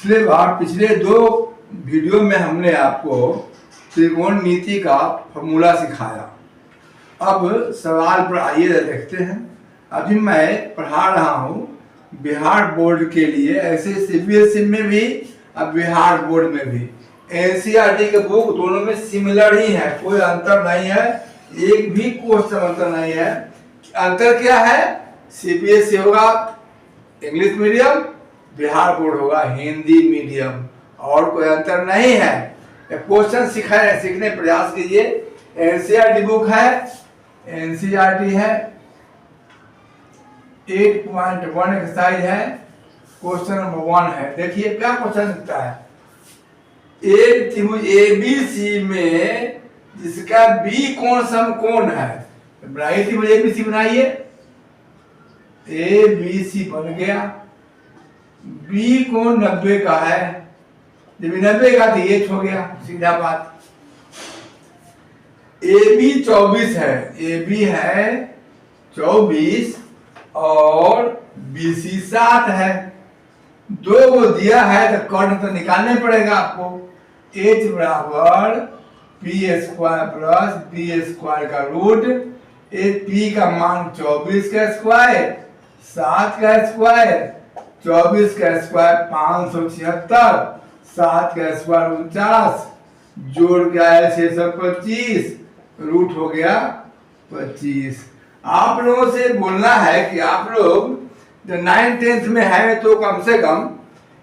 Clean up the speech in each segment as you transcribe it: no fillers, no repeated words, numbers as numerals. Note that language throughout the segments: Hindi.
पिछले दो वीडियो में हमने आपको त्रिकोणमिति का फॉर्मूला सिखाया। अब सवाल पर आइए देखते हैं। अभी मैं पढ़ा रहा हूँ बिहार बोर्ड के लिए, ऐसे सीबीएसई में भी अब बिहार बोर्ड में भी। एनसीईआरटी के बुक दोनों में सिमिलर ही है, कोई अंतर नहीं है, एक भी क्वेश्चन अंतर नहीं है। अंतर क्या है? सीबीएसई होगा इंग्लिश मीडियम, बिहार बोर्ड होगा हिंदी मीडियम, और कोई अंतर नहीं है। क्वेश्चन सीखने प्रयास कीजिए। एनसीईआरटी बुक है, एनसीईआरटी है 8.1 एक्सरसाइज है, क्वेश्चन नंबर 1 है। देखिए क्या क्वेश्चन लिखता है, एक त्रिभुज एबीसी में जिसका बी कोण समकोण है। बनाइए त्रिभुज एबीसी, बनाइए। एबीसी बन गया, बी कोण 90 का है, जब 90 का तो ये हो गया, सीधा बात। AB 24 है, AB है 24 और BC 7 है। दो को दिया है तो कर्ण तो निकालने पड़ेगा आपको। H बराबर P² प्लस B² का रूट। P का मान 24 का स्क्वायर, 7 का स्क्वायर, 24 का स्क्वायर 576, 7 का स्क्वायर 49, जोड़ के आया 625, रूट हो गया 25। आप लोगों से बोलना है कि आप लोग जो 9th-10th में है तो कम से कम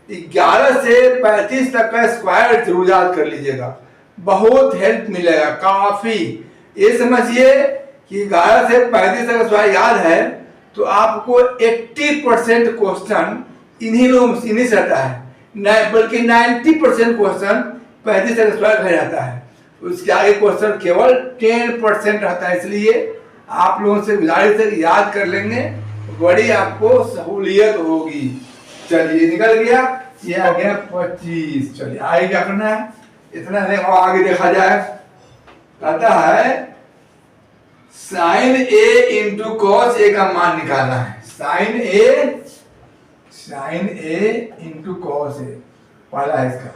11 से 35 तक का स्क्वायर जरूर याद कर लीजिएगा, बहुत हेल्प मिलेगा काफी। ये समझिए कि 11 से 35 तक स्क्वायर याद है तो आपको 80% क्वेश्चन इन्हीं से आता है, बल्कि 90% क्वेश्चन 35 तक स्क्वायर घर जाता है। उसके आगे क्वेश्चन केवल 10% रहता है। इसलिए आप लोगों से गुजारिश है याद कर लेंगे, बड़ी आपको सहूलियत होगी। चलिए निकल गया, ये आ गया 25। चलिए आगे क्या करना है, इतना देखो, आगे देखा जाए। कहता है sign A into cos A का मान निकालना है। Sign A into cos A पहला है इसका।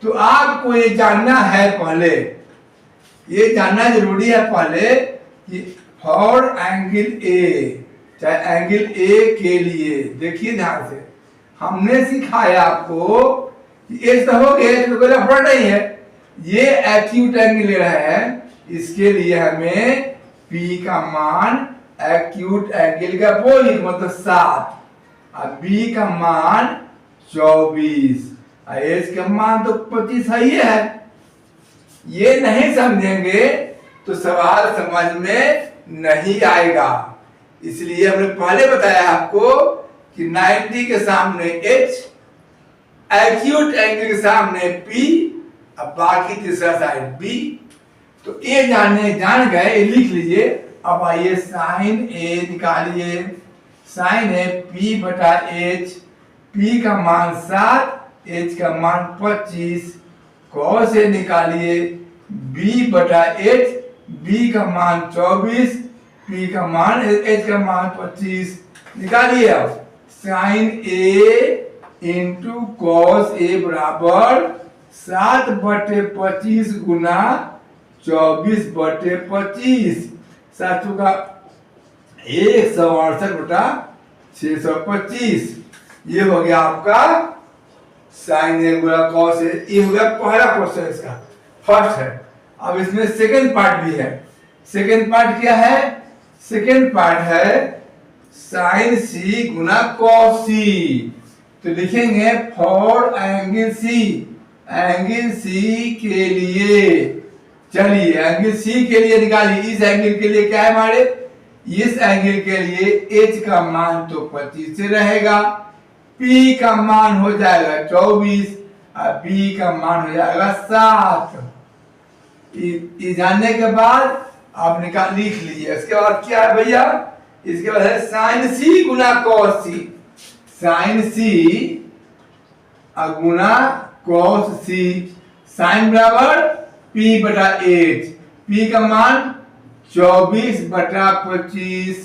तो आपको ये जानना है, पहले ये जानना जरूरी है पहले कि फॉर एंगल ए, चाहे एंगल ए के लिए, देखिए ध्यान से, हमने सिखाया आपको कि एच तो हो गया तो कोई लफड़ा नहीं है। ये एक्यूट एंगल ले रहे हैं, इसके लिए हमें P का मान एक्यूट एंगल का अपोजिट मतलब 7, और B का मान 24, H का मान तो 25 ही है। ये नहीं समझेंगे तो सवाल समझ में नहीं आएगा। इसलिए हमने पहले बताया आपको कि 90 के सामने H, एक्यूट एंगल के सामने P, अब बाकी तीसरा साइड B। तो ये जान गए, लिख लीजिए। अब आइए साइन ए निकालिए। साइन ए P बटा H, P का मान 7, H का मान 25, कॉस ए निकालिए। B बटा H, B का मान 24, P का मान H का मान 25 निकालिए। अब sign A into cos A बराबर 7/25 गुना 24/25, 7 का 168/625। ये हो गया आपका sign A Guna cos A. ये हो गया पहला क्वेश्चन, इसका फर्स्ट है। अब इसमें सेकंड पार्ट भी है। सेकंड पार्ट क्या है? सेकंड पार्ट है साइन सी गुना कॉस सी। तो लिखेंगे for angle C, angle C के लिए, चलिए एंगल सी के लिए निकालिए। इस एंगल के लिए क्या है हमारे, इस एंगल के लिए H का मान तो 25 से रहेगा, P का मान हो जाएगा 24 और B का मान हो जाएगा 7। ये जानने के बाद आप लिख लीजिए। इसके बाद क्या है भैया, इसके बाद है साइन सी गुना कॉस सी। साइन सी गुना कॉस सी, साइन बराबर P बटा H, P का मान 24/25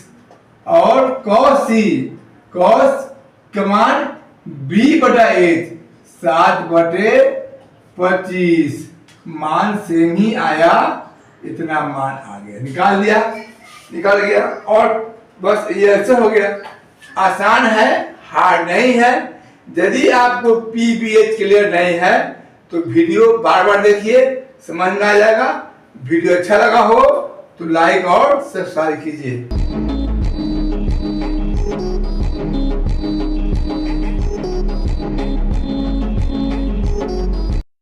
और कॉस सी, कॉस का मान B बटा H, 7/25 मान सेम ही आया, इतना मान आ गया, निकाल गया। और बस ये ऐसे हो गया। आसान है, हार्ड नहीं है। यदि आपको पीबीएच क्लियर नहीं है तो वीडियो बार बार देखिए, समझ में आ जाएगा। वीडियो अच्छा लगा हो तो लाइक और सब्सक्राइब कीजिए।